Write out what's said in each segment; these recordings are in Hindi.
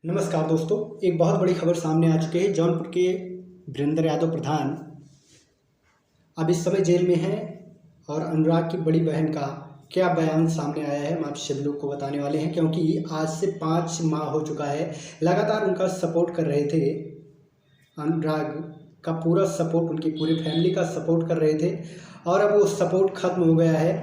नमस्कार दोस्तों, एक बहुत बड़ी खबर सामने आ चुकी है। जौनपुर के वीरेंद्र यादव प्रधान अब इस समय जेल में हैं और अनुराग की बड़ी बहन का क्या बयान सामने आया है हम आप सभी लोग को बताने वाले हैं, क्योंकि आज से 5 माह हो चुका है लगातार उनका सपोर्ट कर रहे थे। अनुराग का पूरा सपोर्ट, उनकी पूरी फैमिली का सपोर्ट कर रहे थे और अब वो सपोर्ट ख़त्म हो गया है।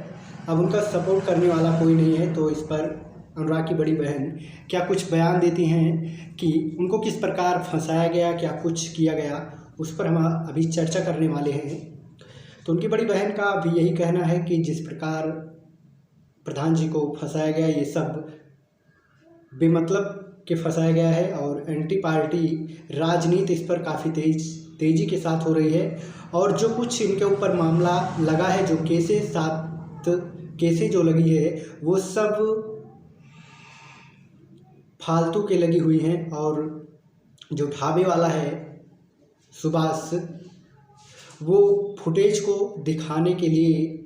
अब उनका सपोर्ट करने वाला कोई नहीं है। तो इस पर अनुराग की बड़ी बहन क्या कुछ बयान देती हैं कि उनको किस प्रकार फंसाया गया, क्या कुछ किया गया, उस पर हम अभी चर्चा करने वाले हैं। तो उनकी बड़ी बहन का भी यही कहना है कि जिस प्रकार प्रधान जी को फंसाया गया, ये सब बेमतलब के फंसाया गया है और एंटी पार्टी राजनीति इस पर काफ़ी तेज़ी के साथ हो रही है। और जो कुछ इनके ऊपर मामला लगा है, जो केसें जो लगी है, वो सब फालतू के लगी हुई हैं। और जो ढाबे वाला है सुभाष, वो फुटेज को दिखाने के लिए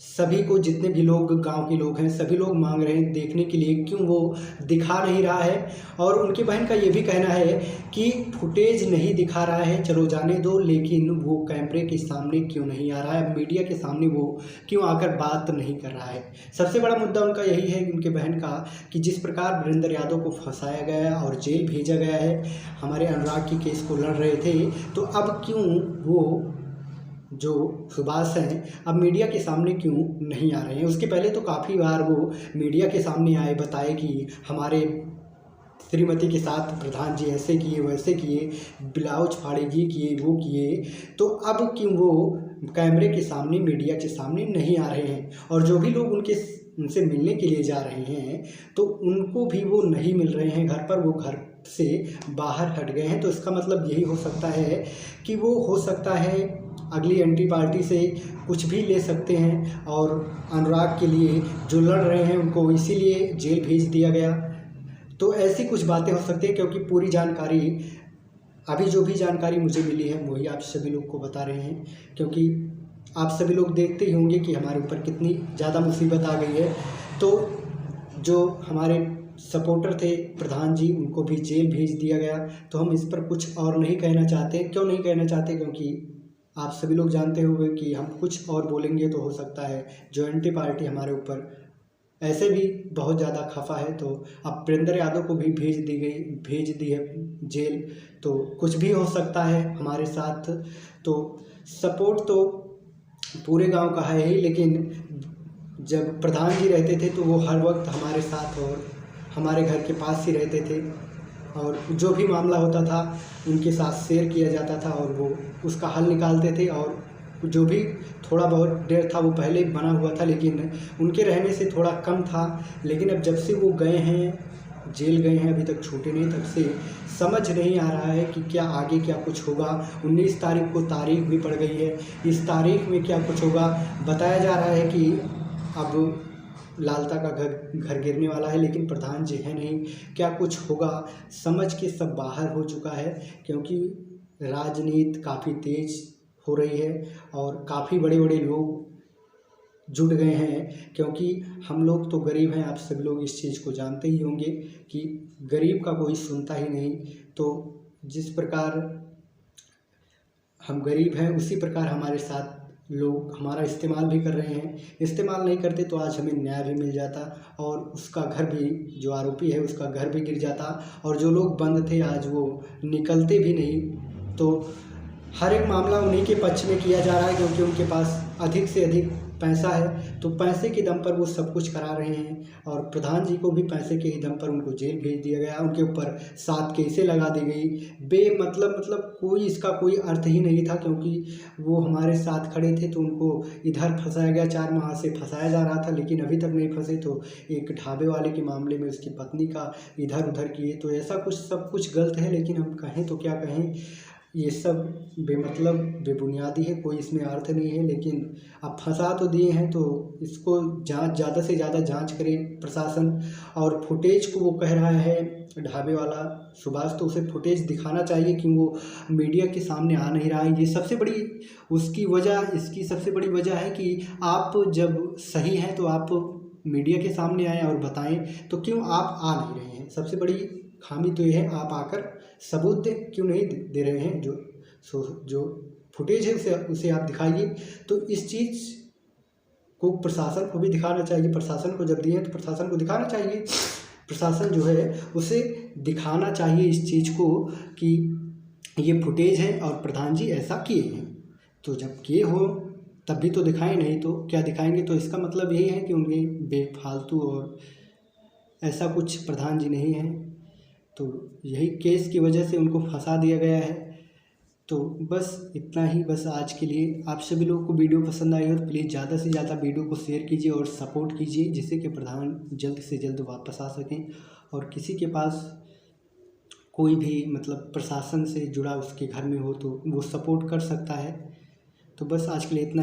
सभी को, जितने भी लोग गांव के लोग हैं, सभी लोग मांग रहे हैं देखने के लिए क्यों वो दिखा नहीं रहा है। और उनकी बहन का ये भी कहना है कि फुटेज नहीं दिखा रहा है, चलो जाने दो, लेकिन वो कैमरे के सामने क्यों नहीं आ रहा है, मीडिया के सामने वो क्यों आकर बात नहीं कर रहा है। सबसे बड़ा मुद्दा उनका यही है, उनके बहन का, कि जिस प्रकार वीरेंद्र यादव को फंसाया गया और जेल भेजा गया है, हमारे अनुराग की केस को लड़ रहे थे, तो अब क्यों वो जो सुभाष हैं अब मीडिया के सामने क्यों नहीं आ रहे हैं। उसके पहले तो काफ़ी बार वो मीडिया के सामने आए, बताए कि हमारे श्रीमती के साथ प्रधान जी ऐसे किए, वैसे किए, ब्लाउज फाड़े, ये किए, वो किए। तो अब क्यों वो कैमरे के सामने, मीडिया के सामने नहीं आ रहे हैं। और जो भी लोग उनसे मिलने के लिए जा रहे हैं तो उनको भी वो नहीं मिल रहे हैं घर पर, वो घर से बाहर हट गए हैं। तो इसका मतलब यही हो सकता है कि वो, हो सकता है, अगली एंटी पार्टी से कुछ भी ले सकते हैं और अनुराग के लिए जो लड़ रहे हैं उनको इसीलिए जेल भेज दिया गया। तो ऐसी कुछ बातें हो सकती हैं, क्योंकि पूरी जानकारी, अभी जो भी जानकारी मुझे मिली है वही आप सभी लोग को बता रहे हैं। क्योंकि आप सभी लोग देखते ही होंगे कि हमारे ऊपर कितनी ज़्यादा मुसीबत आ गई है। तो जो हमारे सपोर्टर थे प्रधान जी, उनको भी जेल भेज दिया गया। तो हम इस पर कुछ और नहीं कहना चाहते। क्यों नहीं कहना चाहते? क्योंकि आप सभी लोग जानते होंगे कि हम कुछ और बोलेंगे तो हो सकता है जो एंटी पार्टी हमारे ऊपर ऐसे भी बहुत ज़्यादा खफा है। तो अब वीरेंद्र यादव को भी भेज दी है जेल। तो कुछ भी हो सकता है हमारे साथ। तो सपोर्ट तो पूरे गांव का है ही, लेकिन जब प्रधान जी रहते थे तो वो हर वक्त हमारे साथ और हमारे घर के पास ही रहते थे और जो भी मामला होता था उनके साथ शेयर किया जाता था और वो उसका हल निकालते थे। और जो भी थोड़ा बहुत देर था वो पहले ही बना हुआ था, लेकिन उनके रहने से थोड़ा कम था। लेकिन अब जब से वो गए हैं, जेल गए हैं, अभी तक छूटे नहीं, तब से समझ नहीं आ रहा है कि क्या आगे क्या कुछ होगा। 19 तारीख को तारीख भी पड़ गई है, इस तारीख में क्या कुछ होगा। बताया जा रहा है कि अब लालता का घर गिरने वाला है, लेकिन प्रधान जी है नहीं, क्या कुछ होगा समझ के सब बाहर हो चुका है। क्योंकि राजनीति काफ़ी तेज हो रही है और काफ़ी बड़े बड़े लोग जुट गए हैं। क्योंकि हम लोग तो गरीब हैं, आप सभी लोग इस चीज़ को जानते ही होंगे कि गरीब का कोई सुनता ही नहीं। तो जिस प्रकार हम गरीब हैं, उसी प्रकार हमारे साथ लोग हमारा इस्तेमाल भी कर रहे हैं। इस्तेमाल नहीं करते तो आज हमें न्याय भी मिल जाता और उसका घर भी, जो आरोपी है उसका घर भी गिर जाता। और जो लोग बंद थे आज वो निकलते भी नहीं। तो हर एक मामला उन्हीं के पक्ष में किया जा रहा है, क्योंकि उनके पास अधिक से अधिक पैसा है। तो पैसे के दम पर वो सब कुछ करा रहे हैं। और प्रधान जी को भी पैसे के ही दम पर उनको जेल भेज दिया गया, उनके ऊपर 7 केसें लगा दी गई मतलब कोई इसका कोई अर्थ ही नहीं था। क्योंकि वो हमारे साथ खड़े थे तो उनको इधर फंसाया गया, 4 माह से फंसाया जा रहा था, लेकिन अभी तक नहीं फंसे। तो एक ढाबे वाले के मामले में उसकी पत्नी का इधर उधर किए, तो ऐसा कुछ सब कुछ गलत है। लेकिन हम कहें तो क्या कहें, ये सब बेमतलब, बेबुनियादी है, कोई इसमें अर्थ नहीं है। लेकिन अब फंसा तो दिए हैं तो इसको जांच, ज़्यादा से ज़्यादा जांच करे प्रशासन। और फुटेज को वो कह रहा है ढाबे वाला सुभाष, तो उसे फुटेज दिखाना चाहिए कि वो मीडिया के सामने आ नहीं रहा है। ये सबसे बड़ी इसकी सबसे बड़ी वजह है कि आप जब सही हैं तो आप मीडिया के सामने आएँ और बताएं, तो क्यों आप आ नहीं रहे हैं। सबसे बड़ी खामी तो ये है, आप आकर सबूत क्यों नहीं दे रहे हैं? जो फुटेज है उसे आप दिखाइए। तो इस चीज़ को प्रशासन को भी दिखाना चाहिए। प्रशासन को जब दिए तो प्रशासन को दिखाना चाहिए। प्रशासन जो है उसे दिखाना चाहिए इस चीज़ को कि ये फुटेज है और प्रधान जी ऐसा किए हैं। तो जब किए हो तब भी तो दिखाएं, नहीं तो क्या दिखाएंगे? तो इसका मतलब यही है कि उनके बेफालतू और ऐसा कुछ प्रधान जी नहीं हैं। तो यही केस की वजह से उनको फंसा दिया गया है। तो बस इतना ही, बस आज के लिए। आप सभी लोगों को वीडियो पसंद आई हो तो प्लीज़ ज़्यादा से ज़्यादा वीडियो को शेयर कीजिए और सपोर्ट कीजिए, जिससे कि प्रधान जल्द से जल्द वापस आ सकें और किसी के पास कोई भी मतलब प्रशासन से जुड़ा उसके घर में हो तो वो सपोर्ट कर सकता है। तो बस आज के लिए इतना।